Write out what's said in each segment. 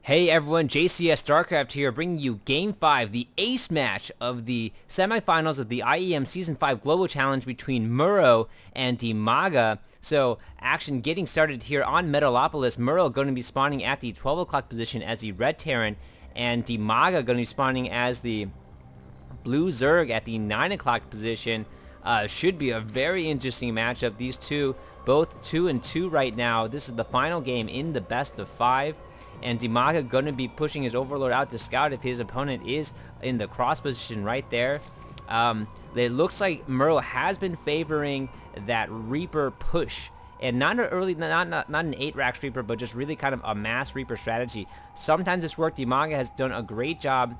Hey everyone, JCS StarCraft here, bringing you Game 5, the ace match of the semifinals of the IEM Season 5 Global Challenge between MorroW and DIMAGA. So, action getting started here on Metalopolis. MorroW going to be spawning at the 12 o'clock position as the Red Terran, and DIMAGA going to be spawning as the Blue Zerg at the 9 o'clock position. Should be a very interesting matchup. These two, both 2-2 right now. This is the final game in the best of 5. And DIMAGA going to be pushing his Overlord out to scout if his opponent is in the cross position right there. It looks like MorroW has been favoring that Reaper push. And not an early, not an 8-rack Reaper, but just really kind of a mass Reaper strategy. Sometimes it's worked. DIMAGA has done a great job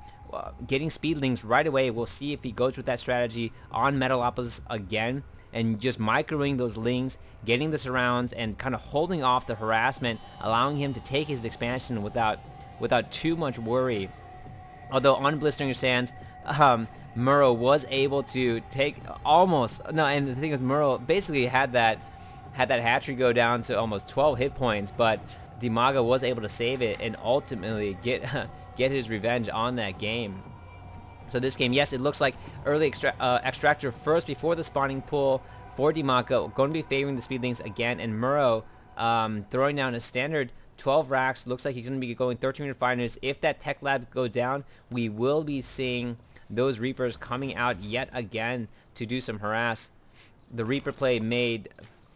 getting speedlings right away. We'll see if he goes with that strategy on Metalopolis again. And just microing those lings, getting the surrounds, and kind of holding off the harassment, allowing him to take his expansion without too much worry. Although on Blistering Sands, MorroW was able to take and the thing is, MorroW basically had that hatchery go down to almost 12 hit points, but DIMAGA was able to save it and ultimately get his revenge on that game. So this game, yes, it looks like early extractor first before the spawning pool for DIMAGA, going to be favoring the speedlings again, and MorroW throwing down a standard 12 racks. Looks like he's going to be going 13 refiners. If that tech lab goes down, we will be seeing those Reapers coming out yet again to do some harass. The Reaper play made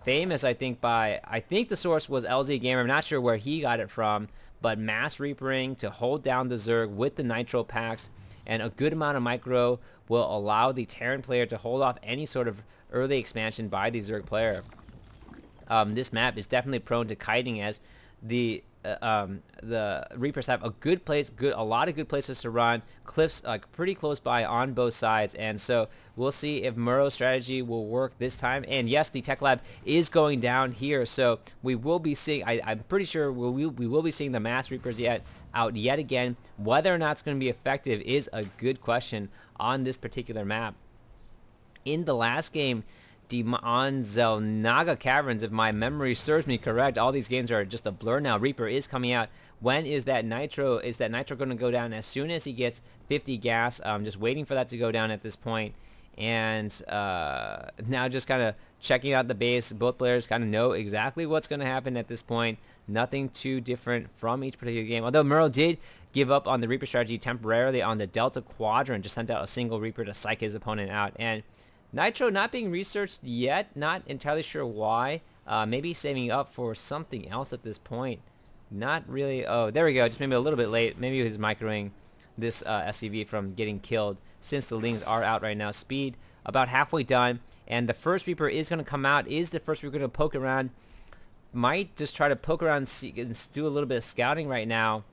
famous, I think the source was LZ Gamer. I'm not sure where he got it from, but mass Reapering to hold down the Zerg with the Nitro packs. And a good amount of micro will allow the Terran player to hold off any sort of early expansion by the Zerg player. This map is definitely prone to kiting, as the Reapers have a lot of good places to run. Cliffs pretty close by on both sides, and so we'll see if MorroW's strategy will work this time. And yes, the tech lab is going down here, so we will be seeing. I'm pretty sure we will be seeing the mass Reapers out yet again. Whether or not it's going to be effective is a good question on this particular map. In the last game, on Zelnaga Caverns, if my memory serves me correct, all these games are just a blur now. Reaper is coming out. When is that Nitro? Is that Nitro going to go down as soon as he gets 50 gas? I'm just waiting for that to go down at this point. And now just kind of checking out the base. Both players kind of know exactly what's going to happen at this point. Nothing too different from each particular game. Although MorroW did give up on the Reaper strategy temporarily on the Delta Quadrant, just sent out a single Reaper to psych his opponent out. And Nitro not being researched yet, not entirely sure why. Maybe saving up for something else at this point. Not really. Oh, there we go. Just maybe a little bit late. Maybe he was microing this SCV from getting killed, since the lings are out right now. Speed about halfway done, and the first Reaper is going to come out. Is the first Reaper going to poke around? Might just try to poke around and do a little bit of scouting right now.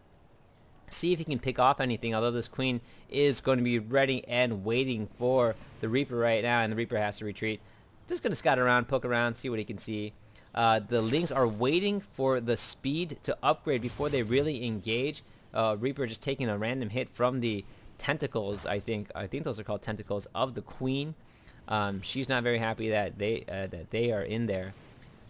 See if he can pick off anything, although this Queen is going to be ready and waiting for the Reaper right now, and the Reaper has to retreat. Just going to scout around, poke around, see what he can see. The lings are waiting for the speed to upgrade before they really engage. Reaper just taking a random hit from the tentacles, I think those are called tentacles, of the Queen. She's not very happy that they are in there.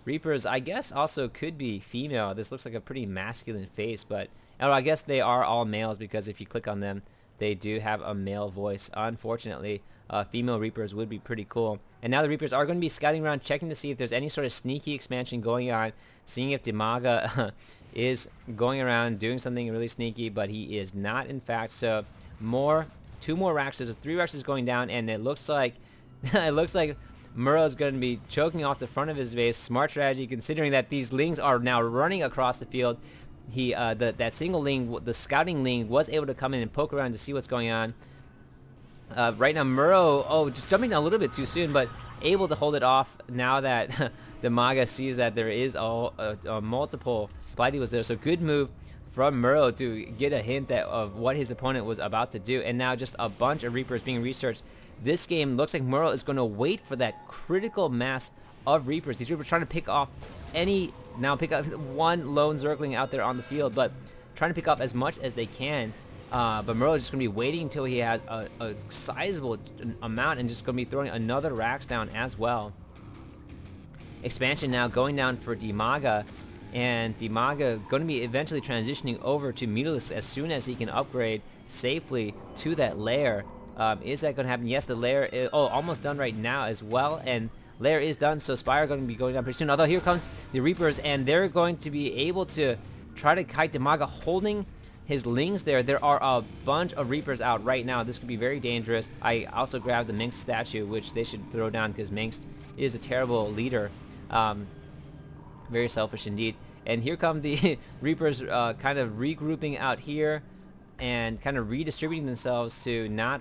Reapers, I guess, also could be female. This looks like a pretty masculine face, but I guess they are all males, because if you click on them, they do have a male voice. Unfortunately, female Reapers would be pretty cool. And now the Reapers are going to be scouting around, checking to see if there's any sort of sneaky expansion going on, seeing if DIMAGA is going around doing something really sneaky, but he is not, in fact. So two more racks. There's 3 racks going down, and it looks like MorroW is going to be choking off the front of his base. Smart strategy, considering that these lings are now running across the field. He that single ling, the scouting ling, was able to come in and poke around to see what's going on. Right now MorroW, just jumping a little bit too soon, but able to hold it off now that DIMAGA sees that there is multiple supply depots there. So good move from MorroW to get a hint of what his opponent was about to do. And now just a bunch of Reapers being researched. This game looks like MorroW is going to wait for that critical mass of Reapers. These Reapers trying to pick off pick up one lone Zergling out there on the field, but trying to pick up as much as they can. But MorroW is just going to be waiting until he has a sizable amount, and just going to be throwing another racks down as well. Expansion now going down for DIMAGA. and DIMAGA going to be eventually transitioning over to Mutalisk as soon as he can upgrade safely to that lair. Is that going to happen? Yes, the lair is almost done right now as well, and lair is done, so Spire going to be going down pretty soon. Although here comes the Reapers, and they're going to be able to try to kite DIMAGA holding his Lings there. There are a bunch of Reapers out right now. This could be very dangerous. I also grabbed the Minx statue, which they should throw down because Minx is a terrible leader. Very selfish indeed. And here come the Reapers kind of regrouping out here and kind of redistributing themselves to not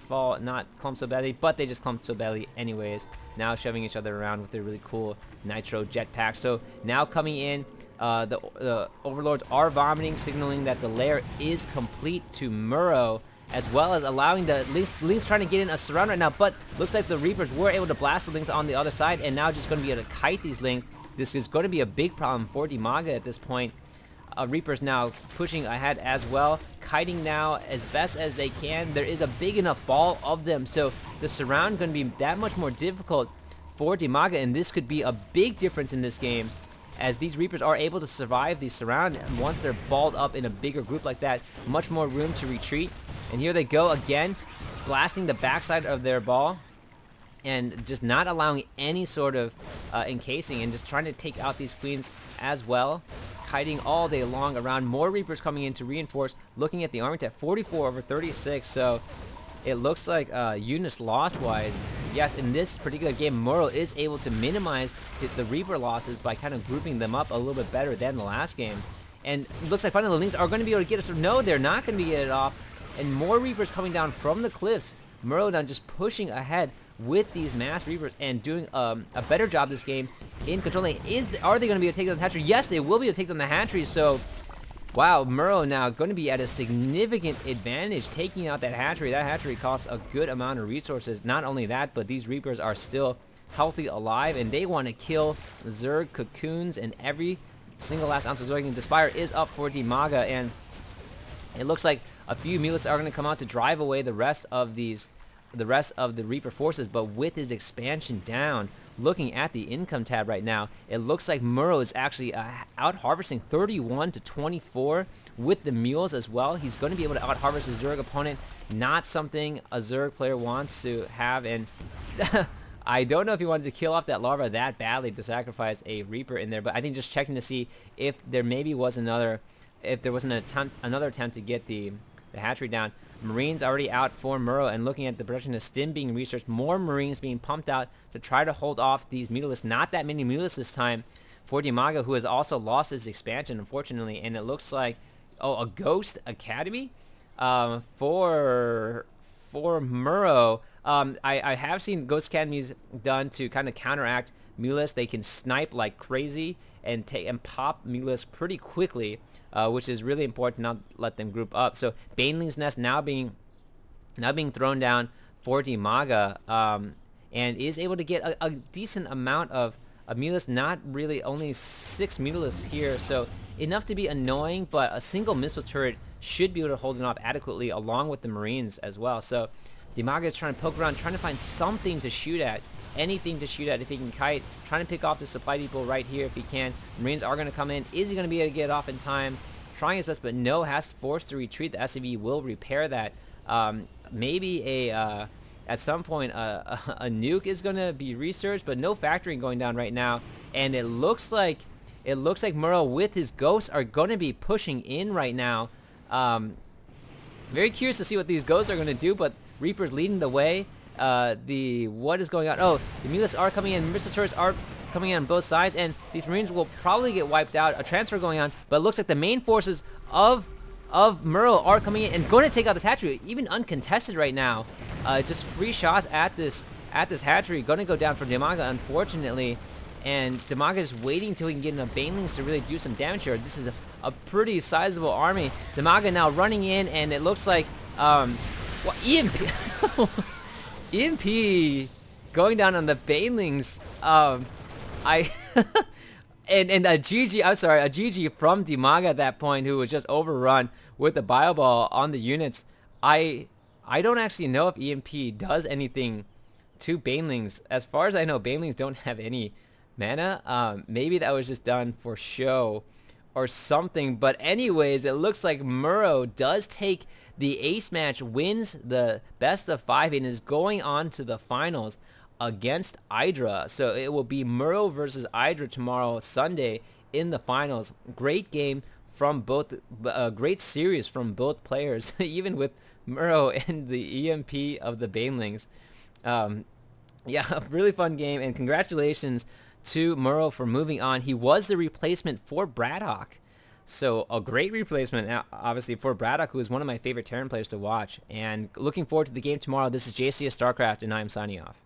clump so badly, but they just clumped so badly anyways. Now shoving each other around with their really cool nitro jetpack. So now coming in, the Overlords are vomiting, signaling that the lair is complete to MorroW, as well as allowing the Lings trying to get in a surround right now, but looks like the Reapers were able to blast the Lings on the other side, and now just going to be able to kite these Lings. This is going to be a big problem for DIMAGA at this point. Reapers now pushing ahead as well, kiting now as best as they can. There is a big enough ball of them, so the surround going to be that much more difficult for DIMAGA, and this could be a big difference in this game, as these Reapers are able to survive the surround, and once they're balled up in a bigger group like that, much more room to retreat. And here they go again, blasting the backside of their ball, and just not allowing any sort of encasing, and just trying to take out these queens as well. Kiting all day long around. More Reapers coming in to reinforce. Looking at the army at 44 over 36, so it looks like units lost-wise, yes, in this particular game, MorroW is able to minimize the Reaper losses by kind of grouping them up a little bit better than the last game. And it looks like finally the Lings are going to be able to get us. No, they're not going to be get it off. And more Reapers coming down from the cliffs. MorroW now just pushing ahead with these mass Reapers and doing a better job this game in controlling. Are they going to be able to take down the hatchery? Yes, they will be able to take down the hatchery. So, wow, MorroW now going to be at a significant advantage taking out that hatchery. That hatchery costs a good amount of resources. Not only that, but these Reapers are still healthy, alive, and they want to kill Zerg, Cocoons, and every single last ounce of Zerg. The Spire is up for DIMAGA, and it looks like a few Mutalisks are going to come out to drive away the rest of the Reaper forces. But with his expansion down, looking at the income tab right now, it looks like MorroW is actually out harvesting 31 to 24 with the mules as well. He's going to be able to out harvest a Zerg opponent, not something a Zerg player wants to have. And I don't know if he wanted to kill off that larva that badly to sacrifice a Reaper in there, but I think just checking to see if there maybe was another attempt to get the hatchery down. Marines already out for MorroW, and looking at the production of Stim being researched, more Marines being pumped out to try to hold off these Mutalisks. Not that many Mutalisks this time for DIMAGA, who has also lost his expansion, unfortunately, and it looks like, a Ghost Academy for MorroW. I have seen Ghost Academies done to kind of counteract Mutalisks. They can snipe like crazy and pop Mutalisks pretty quickly, which is really important to not let them group up. So Baneling's Nest now being thrown down for DIMAGA, and is able to get a decent amount of Mutalisks. Not really, only 6 Mutalisks here, so enough to be annoying, but a single missile turret should be able to hold it off adequately along with the Marines as well. So DIMAGA is trying to poke around, trying to find something to shoot at. Anything to shoot at if he can kite, trying to pick off the supply depot right here if he can. Marines are going to come in. Is he going to be able to get it off in time? Trying his best, but no, has forced to retreat. The SCV will repair that. Maybe at some point a nuke is going to be researched, but no factoring going down right now. And it looks like MorroW with his ghosts are going to be pushing in right now. Very curious to see what these ghosts are going to do, but Reapers leading the way. What is going on? Oh, the Mutalisks are coming in. Missile turrets are coming in on both sides, and these Marines will probably get wiped out. A transfer going on, but it looks like the main forces of MorroW are coming in and going to take out this hatchery, even uncontested right now. Just free shots at this hatchery. Going to go down for DIMAGA, unfortunately, and DIMAGA is waiting until he can get enough Banelings to really do some damage here. This is a pretty sizable army. DIMAGA now running in, and it looks like EMP. EMP going down on the Banelings. And a GG, I'm sorry, a GG from DIMAGA at that point, who was just overrun with the bio ball on the units. I don't actually know if EMP does anything to Banelings. As far as I know, Banelings don't have any mana. Maybe that was just done for show, or something. But anyways, it looks like MorroW does take the ace match, wins the best of 5, and is going on to the finals against Hydra. So it will be MorroW versus Hydra tomorrow, Sunday, in the finals. Great game from both, great series from both players, even with MorroW and the EMP of the Banelings. Yeah, a really fun game, and congratulations to MorroW for moving on. He was the replacement for Braddock. So a great replacement, obviously, for Braddock, who is one of my favorite Terran players to watch. And looking forward to the game tomorrow. This is JCS StarCraft, and I'm signing off.